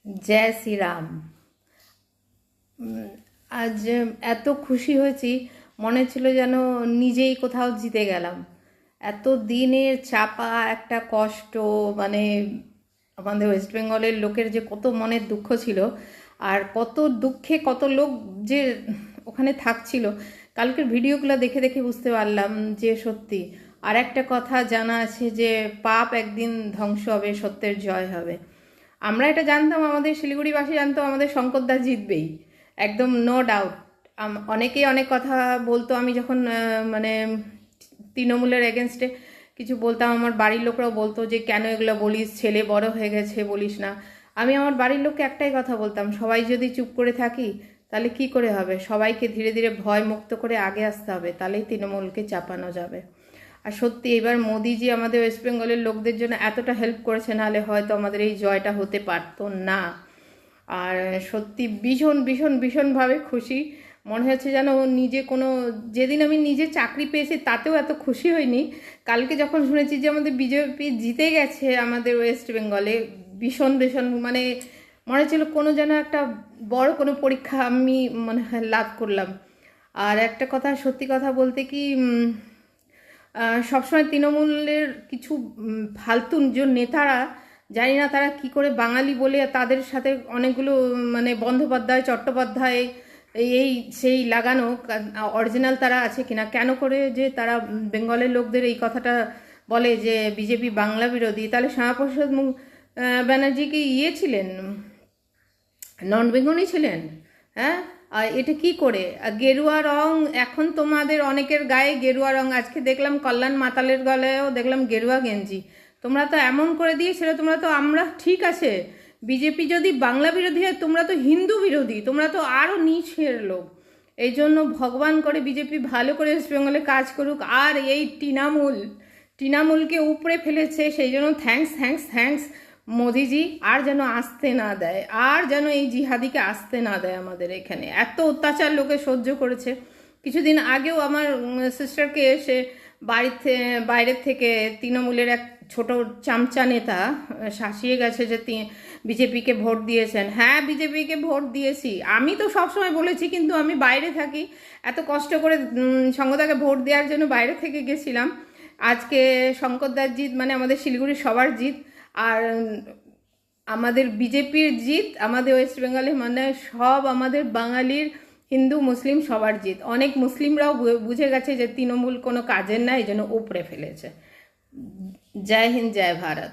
जय श्री राम। আজ এত খুশি হয়েছি, মনে ছিল যেন নিজেই কোথাও জিতে গেলাম। এত দিনের চাপা একটা কষ্ট, মানে আমাদের ওয়েস্ট বেঙ্গলের লোকের যে কত মনের দুঃখ ছিল, আর কত দুঃখে কত লোক যে ওখানে থাকছিল, কালকের ভিডিওগুলো দেখে দেখে বুঝতে পারলাম যে সত্যি। আর একটা কথা জানা আছে যে পাপ একদিন ধ্বংস হবে, সত্যের জয় হবে। আমরা এটা জানতাম, আমাদের শিলিগুড়িবাসী জানতাম আমাদের শঙ্করদা জিতবেই, একদম নো ডাউট। অনেকেই অনেক কথা বলতো, আমি যখন মানে তৃণমূলের এগেনস্টে কিছু বলতাম, আমার বাড়ির লোকরাও বলতো যে কেন এগুলো বলিস, ছেলে বড় হয়ে গেছে বলিস না। আমি আমার বাড়ির লোককে একটাই কথা বলতাম, সবাই যদি চুপ করে থাকি তাহলে কি করে হবে, সবাইকে ধীরে ধীরে ভয় মুক্ত করে আগে আসতে হবে, তাহলেই তৃণমূলকে চাপানো যাবে। আর সত্যি এবার মোদিজি আমাদের ওয়েস্ট বেঙ্গলের লোকদের জন্য এতটা হেল্প করেছে, নাহলে হয়তো আমাদের এই জয়টা হতে পারতো না। আর সত্যি ভীষণ ভীষণ ভীষণভাবে খুশি। মনে হচ্ছে যেন নিজে কোনো, যেদিন আমি নিজে চাকরি পেয়েছি তাতেও এত খুশি হইনি। কালকে যখন শুনেছি যে আমাদের বিজেপি জিতে গেছে আমাদের ওয়েস্ট বেঙ্গলে, ভীষণ ভীষণ মানে মনে হচ্ছিল কোনো যেন একটা বড় কোনো পরীক্ষা আমি মনে হয় লাভ করলাম। আর একটা কথা, সত্যি কথা বলতে কি, সবসময় তৃণমূলের কিছু ফালতু যে নেতারা, জানি না তারা কি করে বাঙালি বলে তাদের সাথে অনেকগুলো মানে বন্দ্যোপাধ্যায় চট্টোপাধ্যায় এই সেই লাগানো, অরিজিনাল তারা আছে কিনা, কেন করে যে তারা বেঙ্গলের লোকদের এই কথাটা বলে যে বিজেপি বাংলা বিরোধী। তাহলে শ্যামাপ্রসাদ ব্যানার্জি কি ছিলেন, নন বেঙ্গলি ছিলেন? হ্যাঁ, আর এটা কি করে? গেরুয়া রং, এখন তোমাদের অনেকের গায়ে গেরুয়া রং, আজকে দেখলাম কল্যাণ মাতালের গলায়ও দেখলাম গেরুয়া গেঞ্জি। তোমরা তো এমন করে দিয়েছিলে, তোমরা তো, আমরা ঠিক আছে বিজেপি যদি বাংলা বিরোধী হয়, তোমরা তো হিন্দু বিরোধী, তোমরা তো আরও নিচের লোক। এই জন্য ভগবান করে বিজেপি ভালো করে ওয়েস্ট বেঙ্গলে কাজ করুক। আর এই তৃণমূলকে উপড়ে ফেলেছে, সেই জন্য থ্যাঙ্কস থ্যাঙ্কস থ্যাঙ্কস মোদিজি। আর যেন আসতে না দেয়, আর যেন এই জিহাদিকে আসতে না দেয় আমাদের এখানে। এত অত্যাচার লোকে সহ্য করেছে। কিছুদিন আগেও আমার সিস্টারকে এসে বাইরের থেকে তৃণমূলের এক ছোট চামচা নেতা শাসিয়ে গেছে যে বিজেপিকে ভোট দিয়েছেন। হ্যাঁ, বিজেপিকে ভোট দিয়েছি, আমি তো সবসময় বলেছি, কিন্তু আমি বাইরে থাকি, এত কষ্ট করে সঙ্গদাকে ভোট দেওয়ার জন্য বাইরে থেকে গেছিলাম। আজকে শঙ্করদার জিত মানে আমাদের শিলিগুড়ির সবার জিত, আর আমাদের বিজেপির জিত, আমাদের ওয়েস্ট বেঙ্গলে মানে সব আমাদের বাঙালির, হিন্দু মুসলিম সবার জিত। অনেক মুসলিমরাও বুঝে গেছে যে তৃণমূল কোনো কাজের না, এই জন্য উপড়ে ফেলেছে। জয় হিন্দ, জয় ভারত।